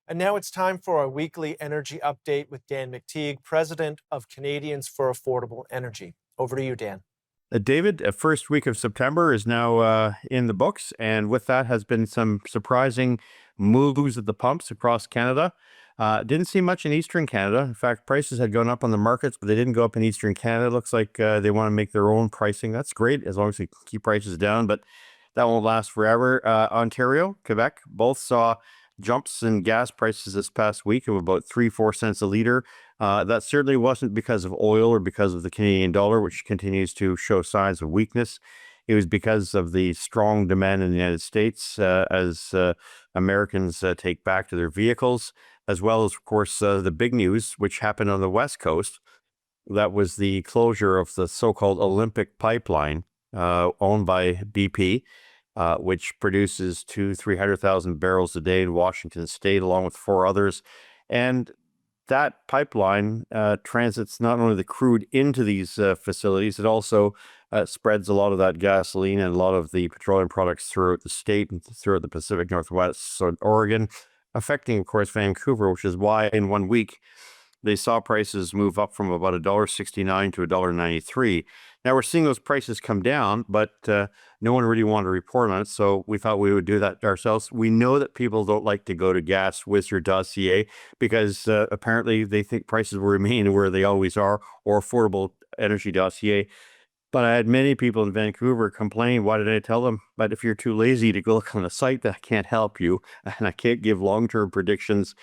And now it's time for our weekly energy update with Dan McTeague, president of Canadians for Affordable Energy. Over to you, Dan. David, first week of September is now in the books, and with that has been some surprising moves at the pumps across Canada. Didn't see much in Eastern Canada. In fact, prices had gone up on the markets, but they didn't go up in Eastern Canada. Looks like they want to make their own pricing. That's great as long as they keep prices down, but that won't last forever. Ontario, Quebec, both saw jumps in gas prices this past week of about 3-4 cents a liter. That certainly wasn't because of oil or because of the Canadian dollar, which continues to show signs of weakness. It was because of the strong demand in the United States as Americans take back to their vehicles, as well as, of course, the big news, which happened on the West Coast. That was the closure of the so-called Olympic pipeline owned by BP, which produces 300,000 barrels a day in Washington State, along with four others. And that pipeline transits not only the crude into these facilities, it also spreads a lot of that gasoline and a lot of the petroleum products throughout the state and throughout the Pacific Northwest, so Oregon, affecting, of course, Vancouver, which is why in 1 week they saw prices move up from about $1.69 to $1.93. Now we're seeing those prices come down, but no one really wanted to report on it, so we thought we would do that ourselves. We know that people don't like to go to gaswizard.ca because apparently they think prices will remain where they always are, or affordableenergy.ca. But I had many people in Vancouver complain, why did I tell them? But if you're too lazy to go look on the site, that I can't help you. And I can't give long-term predictions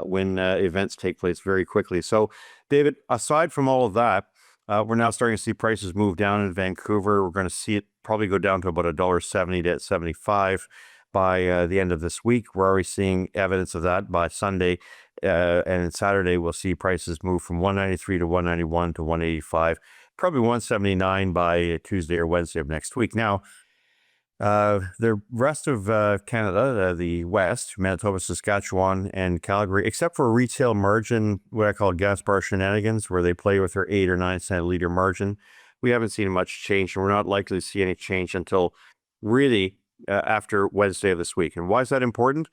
when events take place very quickly. So, David, aside from all of that, we're now starting to see prices move down in Vancouver. We're going to see it probably go down to about $1.70 to $1.75 by the end of this week. We're already seeing evidence of that by Sunday. And Saturday, we'll see prices move from $1.93 to $1.91 to $1.85. Probably $1.79 by Tuesday or Wednesday of next week. Now, the rest of Canada, the West, Manitoba, Saskatchewan, and Calgary, except for retail margin, what I call gas bar shenanigans, where they play with their 8 or 9 cent a liter margin, we haven't seen much change, and we're not likely to see any change until really after Wednesday of this week. And why is that important?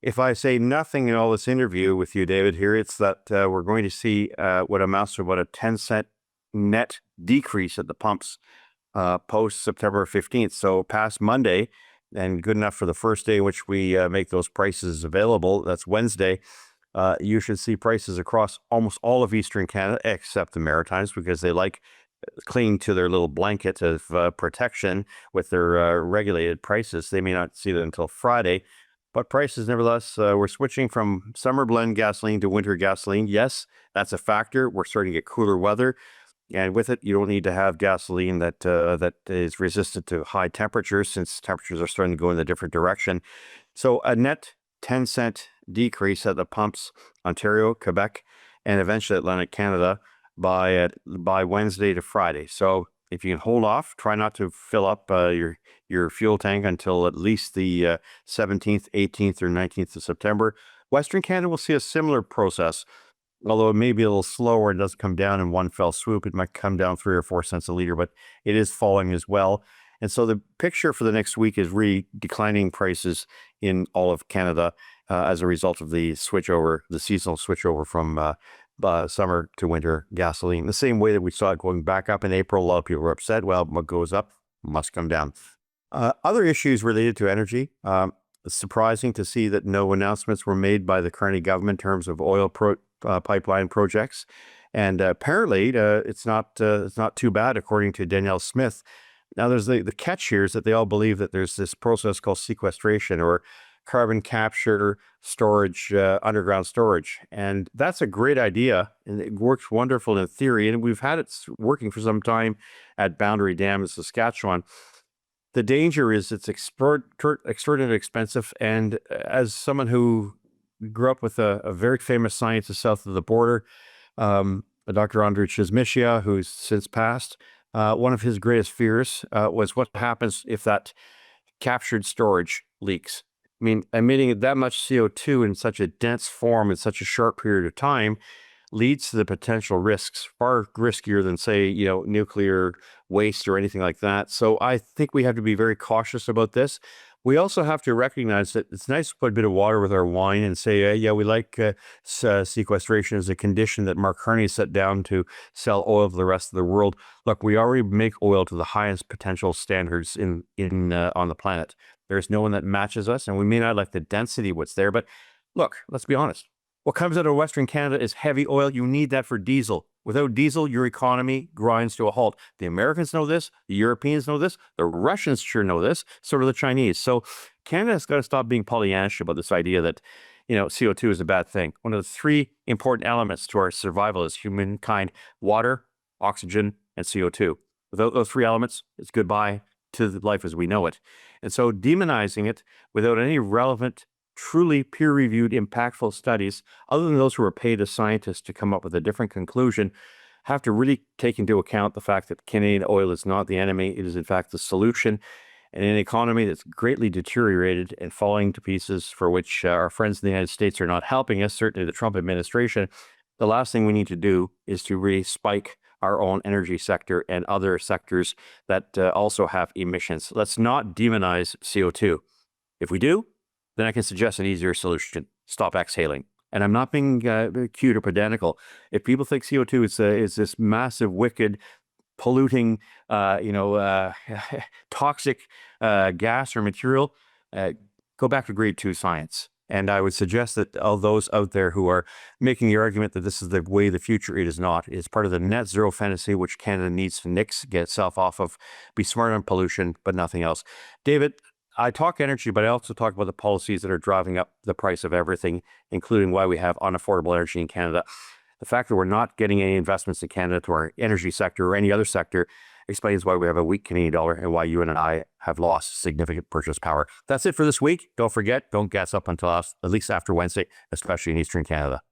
If I say nothing in all this interview with you, David, here, it's that we're going to see what amounts to about a 10-cent net decrease at the pumps post September 15th. So past Monday, and good enough for the first day in which we make those prices available, that's Wednesday, you should see prices across almost all of Eastern Canada, except the Maritimes, because they like clinging to their little blanket of protection with their regulated prices. They may not see that until Friday. But prices, nevertheless, we're switching from summer blend gasoline to winter gasoline. Yes, that's a factor. We're starting to get cooler weather. And with it, you don't need to have gasoline that is resistant to high temperatures, since temperatures are starting to go in a different direction. So a net 10-cent decrease at the pumps, Ontario, Quebec, and eventually Atlantic Canada by Wednesday to Friday. So if you can hold off, try not to fill up your fuel tank until at least the 17th, 18th, or 19th of September. Western Canada will see a similar process. Although it may be a little slower, it doesn't come down in one fell swoop. It might come down 3 or 4 cents a liter, but it is falling as well. And so the picture for the next week is really declining prices in all of Canada as a result of the switchover, the seasonal switchover from summer to winter gasoline. The same way that we saw it going back up in April. A lot of people were upset. Well, what goes up must come down. Other issues related to energy. It's surprising to see that no announcements were made by the Carney government in terms of oil pipeline projects, and apparently it's not too bad, according to Danielle Smith. Now, there's the catch here is that they all believe that there's this process called sequestration, or carbon capture, storage, underground storage, and that's a great idea, and it works wonderful in theory, and we've had it working for some time at Boundary Dam in Saskatchewan. The danger is it's extraordinarily expensive, and as someone who grew up with a very famous scientist south of the border, Dr. Andrei Chizmishia, who's since passed, one of his greatest fears was what happens if that captured storage leaks. I mean, emitting that much CO2 in such a dense form in such a short period of time leads to the potential risks, far riskier than, say, nuclear waste or anything like that. So I think we have to be very cautious about this. We also have to recognize that it's nice to put a bit of water with our wine and say, yeah, we like sequestration as a condition that Mark Carney set down to sell oil to the rest of the world. Look, we already make oil to the highest potential standards in on the planet. There's no one that matches us, and we may not like the density of what's there, but look, let's be honest. What comes out of Western Canada is heavy oil. You need that for diesel. Without diesel, your economy grinds to a halt. The Americans know this. The Europeans know this. The Russians sure know this. So do the Chinese. So Canada's got to stop being Pollyannish about this idea that, CO2 is a bad thing. One of the three important elements to our survival as humankind: water, oxygen, and CO2. Without those three elements, it's goodbye to life as we know it. And so demonizing it without any relevant, truly peer-reviewed, impactful studies, other than those who are paid as scientists to come up with a different conclusion, have to really take into account the fact that Canadian oil is not the enemy. It is, in fact, the solution. And in an economy that's greatly deteriorated and falling to pieces, for which our friends in the United States are not helping us, certainly the Trump administration, the last thing we need to do is to really spike our own energy sector and other sectors that also have emissions. Let's not demonize CO2. If we do, then I can suggest an easier solution: stop exhaling. And I'm not being cute or pedantical. If people think CO2 is this massive, wicked, polluting, toxic gas or material, go back to grade 2 science. And I would suggest that all those out there who are making the argument that this is the way of the future, it is not. It's part of the net zero fantasy, which Canada needs to nix, get itself off of, be smart on pollution, but nothing else. David, I talk energy, but I also talk about the policies that are driving up the price of everything, including why we have unaffordable energy in Canada. The fact that we're not getting any investments in Canada to our energy sector or any other sector explains why we have a weak Canadian dollar and why you and I have lost significant purchase power. That's it for this week. Don't forget, don't gas up until at least after Wednesday, especially in Eastern Canada.